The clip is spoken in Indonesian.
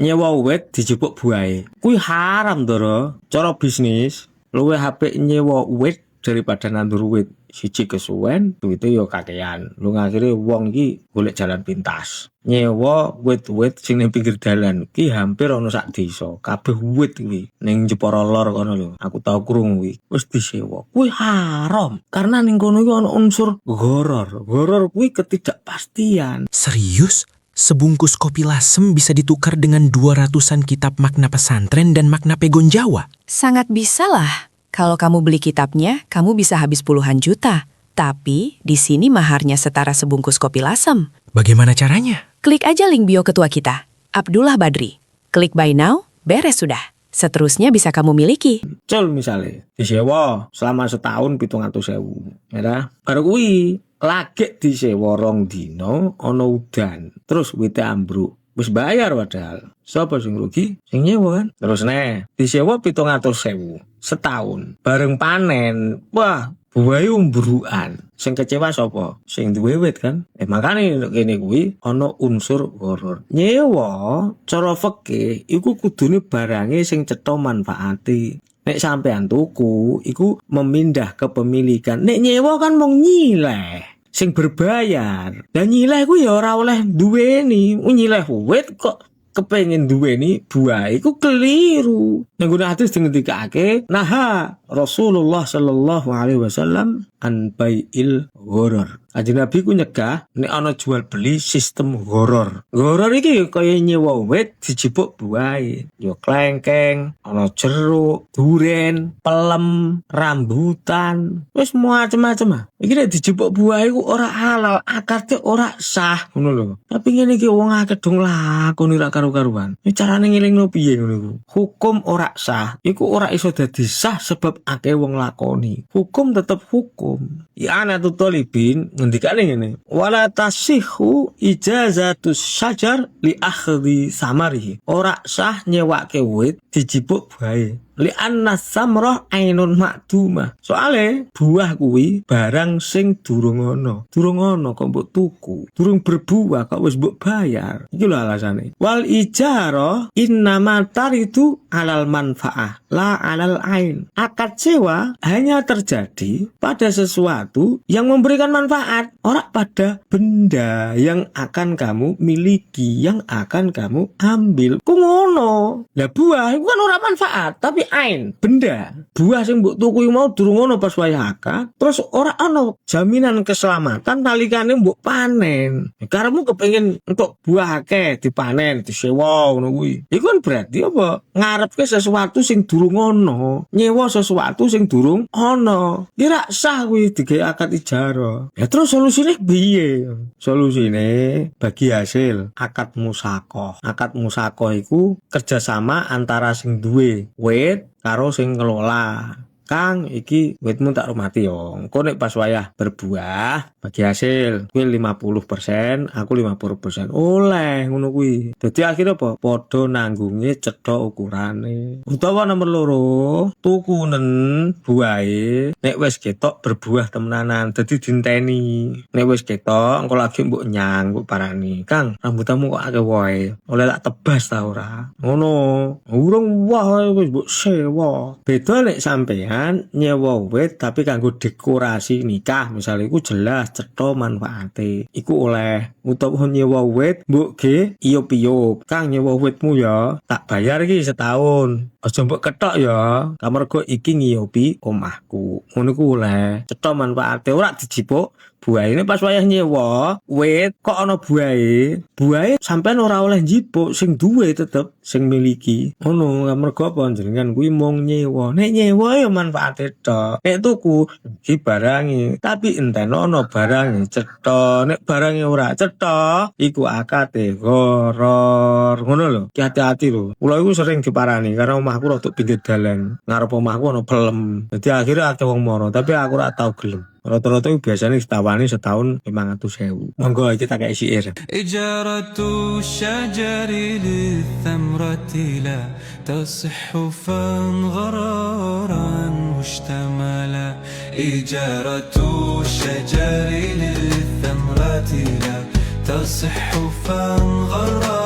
nyewa wit dijupuk buahe. Kuwi haram to, cara bisnis. Luwih apik nyewa wit daripada nandur wit. Siji kesuwen, duwite yo kakean. Lu akhire wong iki golek jalan pintas. Nyewa wit-wit sing ning pinggir dalan iki hampir ana sak desa. Kabeh wit kuwi ning Jepara Lor kono lho. Aku tau krungu kuwi. Wis disewa. Kuwi haram karena ning kono iki ana unsur gharar. Gharar kuwi ketidakpastian. Serius? Sebungkus kopi lasem bisa ditukar dengan 200-an kitab makna pesantren dan makna pegon Jawa? Sangat bisa lah. Kalau kamu beli kitabnya, kamu bisa habis puluhan juta. Tapi di sini maharnya setara sebungkus kopi lasem. Bagaimana caranya? Klik aja link bio ketua kita, Abdullah Badri. Klik buy now, beres sudah. Seterusnya bisa kamu miliki. Cul misalnya, disewa selama setahun 700.000. Ya, baru kuwi lagi disewa 2 dino, ana udan. Terus wite ambruk. Wis bayar padahal. Sapa sing rugi? Sing nyewa kan. Terus disewa 700.000 setahun. Bareng panen, wah, buahe umbrukan. Sing kecewa sapa? Sing duwe wit kan. Makane kene kuwi ana unsur gharar. Nyewa cara fikih iku kudune barange sing cetha manfaate. Nek sampean tuku iku memindah kepemilikan. Nek nyewa kan mung nyileh. Sing berbayar. Dan nyileh ku ya ora oleh duweni. Nyileh wit kok kepengin duweni buah iku keliru. Ning guna hadis ngendikake, "Naha Rasulullah sallallahu alaihi wasallam an bai'il gharar." Kanjeng Nabi ku nyegah nek ana jual beli sistem gharar. Gharar iki kaya nyewa wit dijipuk buahe. Ya klengkeng, ana jeruk, duren, pelem, rambutan, wis macam-macam. Iki nek dijipuk buahe ku ora halal, akarte ora sah ngono lho. Tapi ngene iki wong akeh dong lakoni ra karo-karuan. Iki carane ngelingno piye ngono iku? Hukum ora sah, iku ora iso dadi sah sebab akeh wong lakoni. Hukum tetep hukum. Ya Anatut Thalibin ngendikane ngene, wala tasihhu ijazatus syajar li akhdhi samarihi. Ora sah nyewake wit dijipuk buahe. Li anna samrah ainun makdumah. Soale buah kuwi barang sing durung ana. Durung ana kok mbok tuku. Durung berbuah kok wis mbok bayar. Iki lho alasane. Wal ijarah innama taridu alal manfaah la alal ain. Akad sewa hanya terjadi pada sesuatu yang memberikan manfaat, ora pada benda yang akan kamu miliki, yang akan kamu ambil. Ku ngono. Lah buah itu kan ora manfaat, tapi ain, benda. Buah sing mbok tuku mau durung ono pas wayah akad, terus ora ono jaminan keselamatan nalikane mbok panen. Karepmu kepengin untuk buah akeh dipanen, disewa ngono kuwi. Iku kan berarti apa? Ngarepke sesuatu sing durung ono, nyewa sesuatu sing durung ono. Kira sah kuwi digawe akad ijarah. Ya terus solusine piye? Solusine bagi hasil akad musaqah. Akad musaqah iku kerjasama antara sing duwe wit karo sing ngelola. Kang, iki witmu tak rumati yo. Engko nek pas wayah berbuah, bagi hasil kuwi 50%, aku 50%. Oleh ngono kuwi. Dadi akhirnya apa? Padha nanggunge cetha ukurane. Utawa nomor 2, tukunen buahe nek wis ketok berbuah temenanan, dadi dinteni. Nek wis ketok engko lagi mbok nyang, mbok parani. Kang, rambutanmu kok akeh wae. Oleh tak tebas ta ora? Ngono. Urung wah wis mbok sewa. Beda nek sampean nyewa wit tapi kanggo dekorasi nikah misalnya iku jelas cetha manfaate iku oleh. Utawa nyewa wit mbok ge iyup-iyup, Kang nyewa witmu ya tak bayar iki setahun, aja mbok ketok ya kamarga iki ngiyupi omahku, ngono ku oleh cetha manfaate ora dijipuk buahe. Ini pas wayah nyewa wit kok ana buahe sampean ora oleh njipuk, sing duwe tetep sing miliki. Ngono mergo apa jenengan kuwi mung nyewa. Nek nyewa ya manfaate tok. Nek tuku iki barange, tapi enten ana barange cetha. Nek barange ora cetha iku akate gharar. Ngono lho. Hati-hati lho. Kula iku sering diparani karena omahku rada pinggir dalan. Ngarep omahku ana pelem. Dadi akhirnya akeh wong mara, tapi aku ora tau gelem. Rata-rata biasanya ditawani setahun 500.000. Monggo iki tak kei syair. Ijaratu syajari lithamrati la tasihhu fan ghararan mushtamala. Ijaratu syajari lithamrati la tasihhu fan ghararan